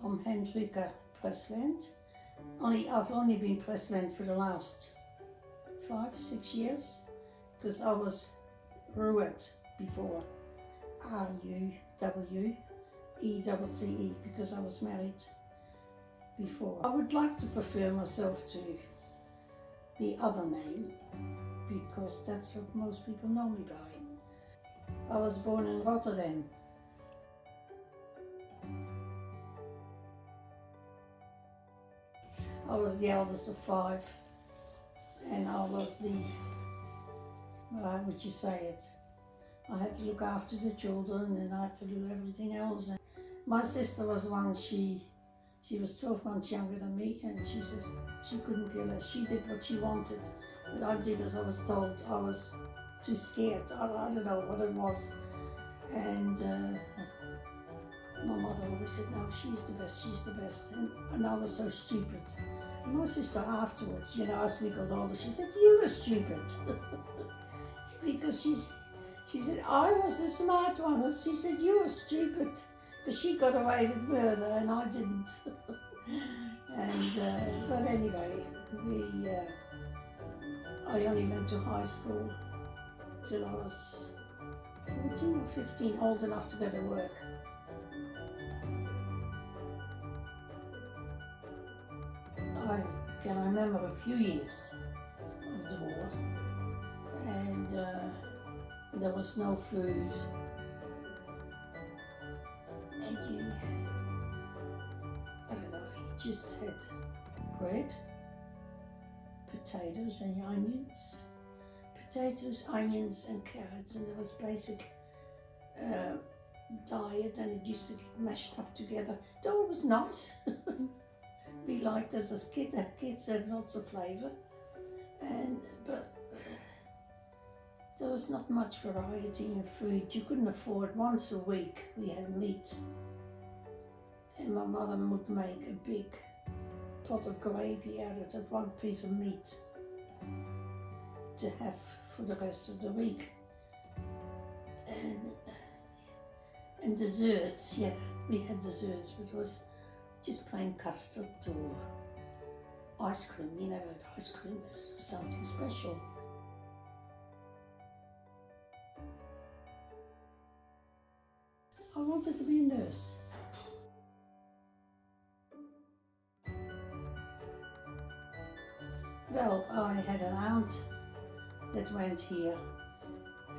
from Hendrika, Presland. I've only been Presland for the last 5-6 years, because I was Ruet before, Ruwete, because I was married before. I would like to prefer myself to the other name, because that's what most people know me by. I was born in Rotterdam. I was the eldest of 5, and I was how would you say it? I had to look after the children, and I had to do everything else. And my sister was one, she was 12 months younger than me, and she said she couldn't care less. She did what she wanted, but I did as I was told. I was too scared. I don't know what it was. And my mother always said, no, she's the best. And I was so stupid. And my sister afterwards, as we got older, she said, you were stupid. Because she said, I was the smart one. And she said, you were stupid. Because she got away with murder and I didn't. But anyway, I only went to high school till I was 14 or 15, old enough to go to work. I can remember a few years of the war, and there was no food, and I don't know, you just had bread, potatoes and onions and carrots, and there was basic diet, and it used to get mashed up together. Though it was nice. We liked it as kids. Kids had lots of flavour, but there was not much variety in food. You couldn't afford. Once a week we had meat, and my mother would make a big pot of gravy out of that one piece of meat to have for the rest of the week. And desserts, yeah, we had desserts, but it was just plain custard or ice cream. We never had ice cream, it was something special. I wanted to be a nurse. Well, I had an aunt that went here,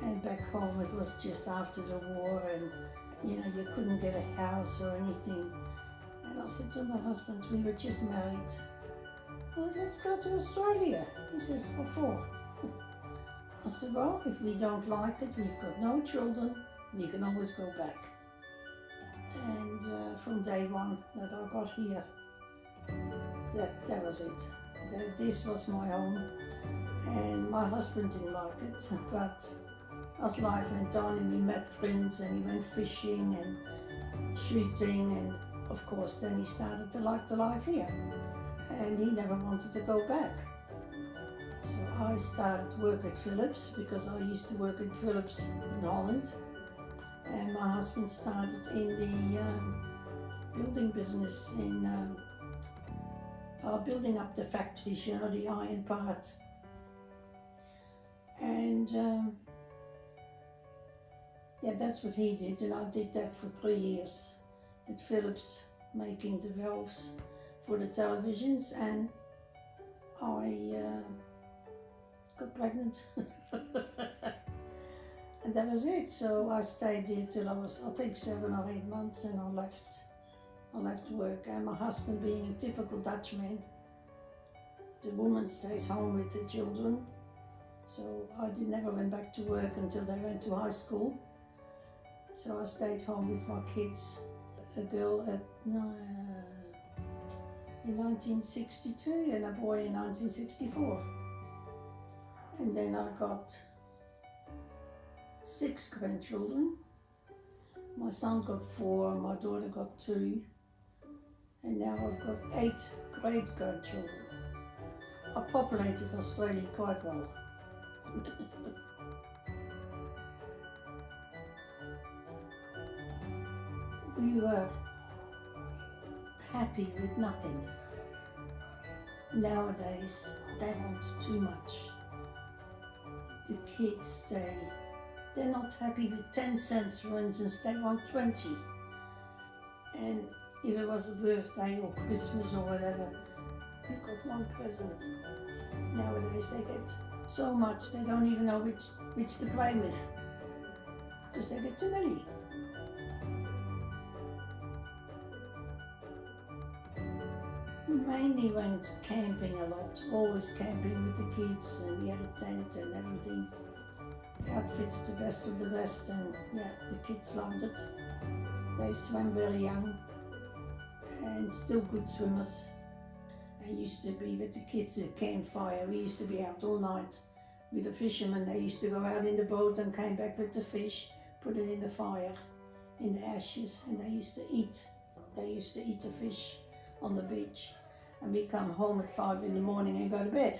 and back home it was just after the war, and you couldn't get a house or anything. And I said to my husband, we were just married, well, let's go to Australia. He said, what for? I said, well, if we don't like it, we've got no children, we can always go back. And from day one that I got here, that was it. This was my home, and my husband didn't like it, but as life went on and we met friends and we went fishing and shooting, and of course then he started to like the life here, and he never wanted to go back. So I started work at Philips, because I used to work at Philips in Holland, and my husband started in the building business, in building up the factories, the iron part. And yeah, that's what he did, and I did that for 3 years at Philips, making the valves for the televisions, and I got pregnant. And that was it. So I stayed there till I was, I think, 7 or 8 months, and I left work. And my husband, being a typical Dutchman, the woman stays home with the children. So I never went back to work until they went to high school. So I stayed home with my kids. A girl in 1962 and a boy in 1964. And then I got 6 grandchildren. My son got 4, my daughter got 2, and now I've got 8 great-grandchildren. I populated Australia quite well. We were happy with nothing. Nowadays, they want too much. The kids, they're not happy with 10 cents, for instance, they want 20. And if it was a birthday or Christmas or whatever, we got one present. Nowadays they get so much they don't even know which to play with, because they get too many. Mainly went camping a lot, always camping with the kids, and we had a tent and everything. We outfitted the best of the best, and yeah, the kids loved it. They swam very young and still good swimmers. I used to be with the kids at campfire. We used to be out all night with the fishermen. They used to go out in the boat and came back with the fish, put it in the fire, in the ashes, and they used to eat. They used to eat the fish on the beach. And we come home at 5 in the morning and go to bed.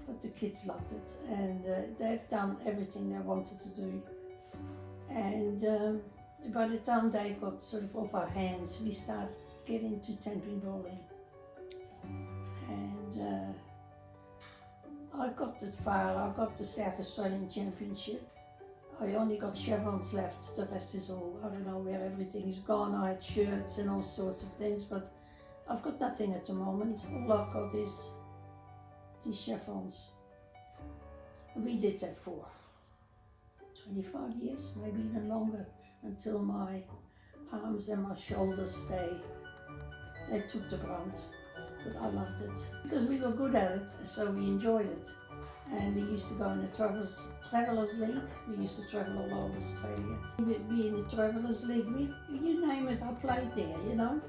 But the kids loved it, and they've done everything they wanted to do. And by the time they got sort of off our hands, we started getting to 10-pin bowling. And I got as far, I got the South Australian Championship. I only got chevrons left, the rest is all, I don't know where everything is gone. I had shirts and all sorts of things, but I've got nothing at the moment. All I've got is these chevrons. We did that for 25 years, maybe even longer, until my arms and my shoulders they took the brunt. But I loved it because we were good at it, so we enjoyed it. And we used to go in the Travelers League. We used to travel all over Australia. Be in the Travelers League, you name it, I played there, you know.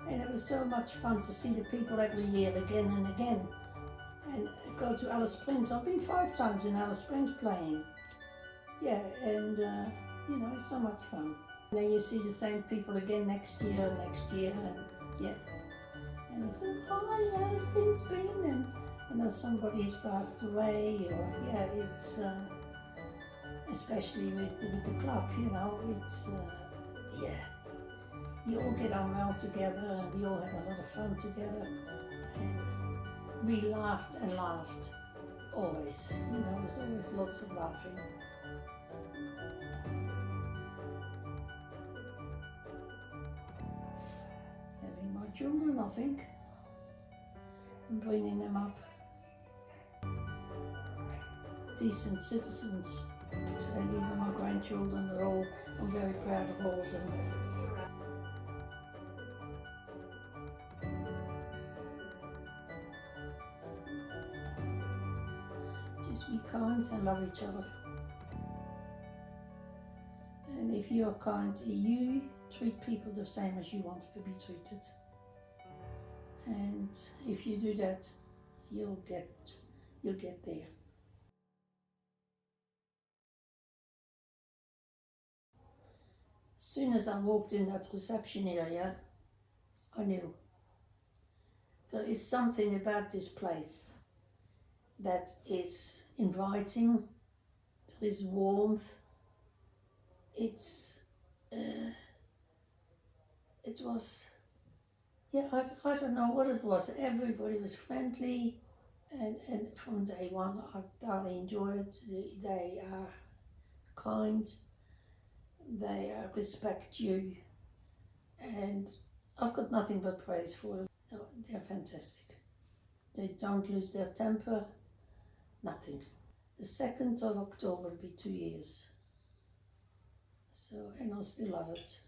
And it was so much fun to see the people every year again and again. And go to Alice Springs. I've been 5 times in Alice Springs playing. Yeah, and you know, it's so much fun. And then you see the same people again next year, and yeah. And they say, hi, how's things been? And then somebody has passed away, or yeah, it's especially with the club, you know, it's yeah. You all get on well together, and we all had a lot of fun together, and we laughed and laughed, always, you know, there's always lots of laughing. Having my children, I think, and bringing them up decent citizens. So even my grandchildren, I'm very proud of all of them. Just be kind and love each other. And if you're kind, you treat people the same as you wanted to be treated. And if you do that, you'll get there. As soon as I walked in that reception area, I knew there is something about this place that is inviting. There is warmth. It was, yeah, I don't know what it was. Everybody was friendly, and from day one I thoroughly enjoyed it. They are kind, they respect you, and I've got nothing but praise for them. No, they're fantastic. They don't lose their temper, nothing. The 2nd of October will be 2 years. So, and I still love it.